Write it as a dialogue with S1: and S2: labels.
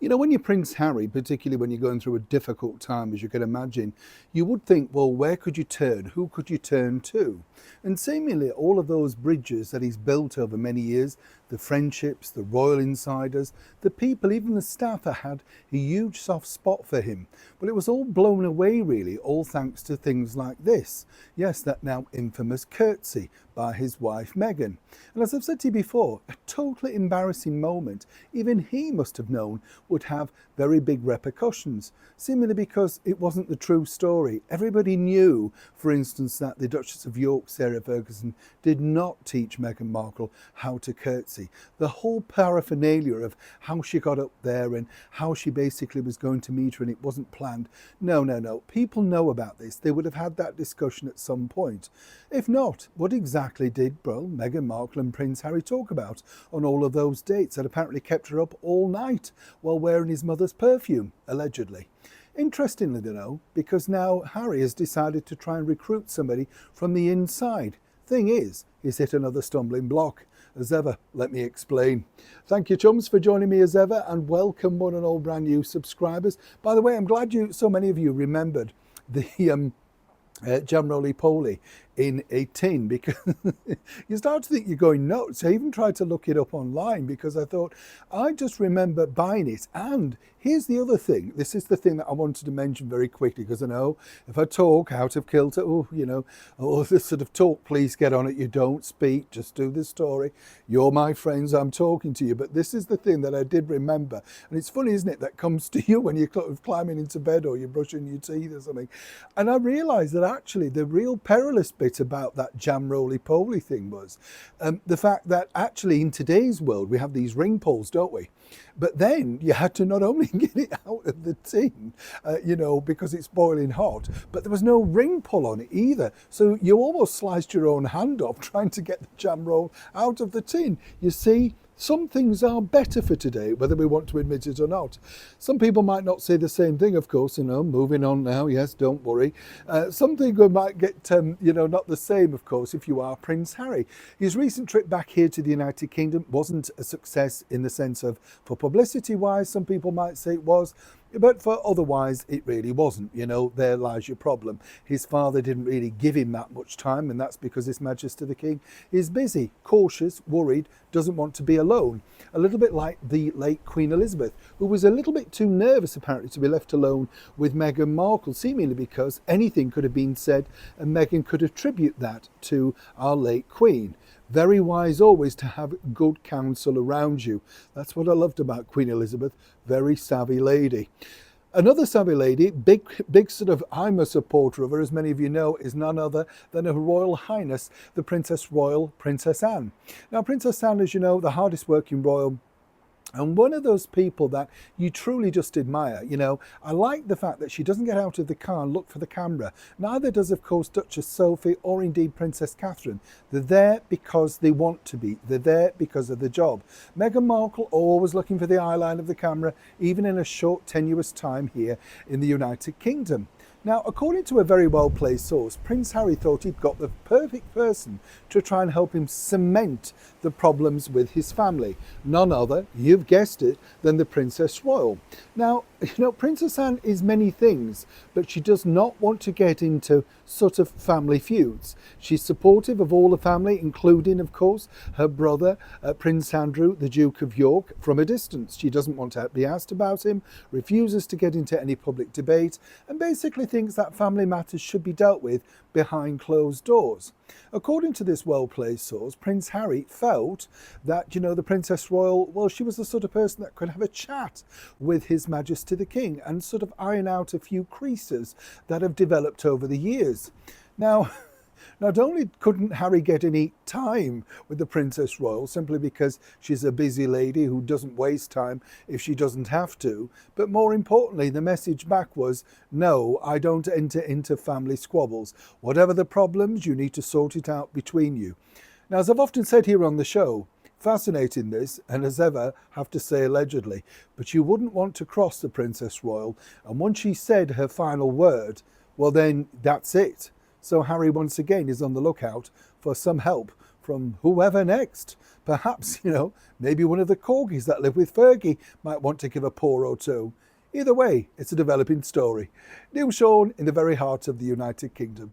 S1: You know, when you're Prince Harry, particularly when you're going through a difficult time, as you can imagine, you would think, well, where could you turn? Who could you turn to? And seemingly all of those bridges that he's built over many years, the friendships, the royal insiders, the people, even the staff that had a huge soft spot for him. But it was all blown away, really, all thanks to things like this. Yes, that now infamous curtsy by his wife, Meghan. And as I've said to you before, a totally embarrassing moment, even he must have known would have very big repercussions, seemingly because it wasn't the true story. Everybody knew, for instance, that the Duchess of York, Sarah Ferguson, did not teach Meghan Markle how to curtsy. The whole paraphernalia of how she got up there and how she basically was going to meet her and it wasn't planned. No, no, no. People know about this. They would have had that discussion at some point. If not, what exactly did, well, Meghan Markle and Prince Harry talk about on all of those dates that apparently kept her up all night while wearing his mother's perfume, allegedly? Interestingly, though, because now Harry has decided to try and recruit somebody from the inside. Thing is, he's hit another stumbling block. As ever, let me explain. Thank you, chums, for joining me as ever, and welcome one and all brand new subscribers. By the way, I'm glad so many of you remembered the jam roly-poly in a tin, because you start to think you're going nuts. I even tried to look it up online because I thought, I just remember buying it. And here's the other thing. This is the thing that I wanted to mention very quickly, because I know if I talk out of kilter, this sort of talk, please get on it. You don't speak, just do the story. You're my friends, I'm talking to you. But this is the thing that I did remember. And it's funny, isn't it? That comes to you when you're climbing into bed or you're brushing your teeth or something. And I realised that actually the real perilous bit about that jam roly-poly thing was the fact that actually in today's world we have these ring pulls, don't we? But then you had to not only get it out of the tin, because it's boiling hot, but there was no ring pull on it either. So you almost sliced your own hand off trying to get the jam roll out of the tin. You see, some things are better for today, whether we want to admit it or not. Some people might not say the same thing, of course, moving on now, yes, don't worry. Some people might get, not the same, of course, if you are Prince Harry. His recent trip back here to the United Kingdom wasn't a success in the sense of, for publicity-wise, some people might say it was, but for otherwise, it really wasn't. There lies your problem. His father didn't really give him that much time, and that's because His Majesty the King is busy, cautious, worried, doesn't want to be alone. A little bit like the late Queen Elizabeth, who was a little bit too nervous, apparently, to be left alone with Meghan Markle, seemingly because anything could have been said, and Meghan could attribute that to our late Queen. Very wise always to have good counsel around you. That's what I loved about Queen Elizabeth. Very savvy lady. Another savvy lady, big sort of, I'm a supporter of her, as many of you know, is none other than Her Royal Highness, the Princess Royal, Princess Anne. Now, Princess Anne, as you know, the hardest working royal, and one of those people that you truly just admire. I like the fact that she doesn't get out of the car and look for the camera. Neither does, of course, Duchess Sophie or indeed Princess Catherine. They're there because they want to be. They're there because of the job. Meghan Markle always looking for the eye line of the camera, even in a short, tenuous time here in the United Kingdom. Now, according to a very well-placed source, Prince Harry thought he'd got the perfect person to try and help him cement the problems with his family. None other, you've guessed it, than the Princess Royal. Now, Princess Anne is many things, but she does not want to get into sort of family feuds. She's supportive of all the family, including, of course, her brother, Prince Andrew, the Duke of York, from a distance. She doesn't want to be asked about him, refuses to get into any public debate, and basically thinks that family matters should be dealt with behind closed doors. According to this well-placed source, Prince Harry felt that, the Princess Royal, well, she was the sort of person that could have a chat with His Majesty the King and sort of iron out a few creases that have developed over the years. Now, not only couldn't Harry get any time with the Princess Royal simply because she's a busy lady who doesn't waste time if she doesn't have to, but more importantly, the message back was, no, I don't enter into family squabbles. Whatever the problems, you need to sort it out between you. Now, as I've often said here on the show, fascinating this, and as ever, have to say allegedly, but you wouldn't want to cross the Princess Royal, and once she said her final word, well then, that's it. So Harry once again is on the lookout for some help from whoever next. Perhaps, maybe one of the corgis that live with Fergie might want to give a paw or two. Either way, it's a developing story. Neil Sean in the very heart of the United Kingdom.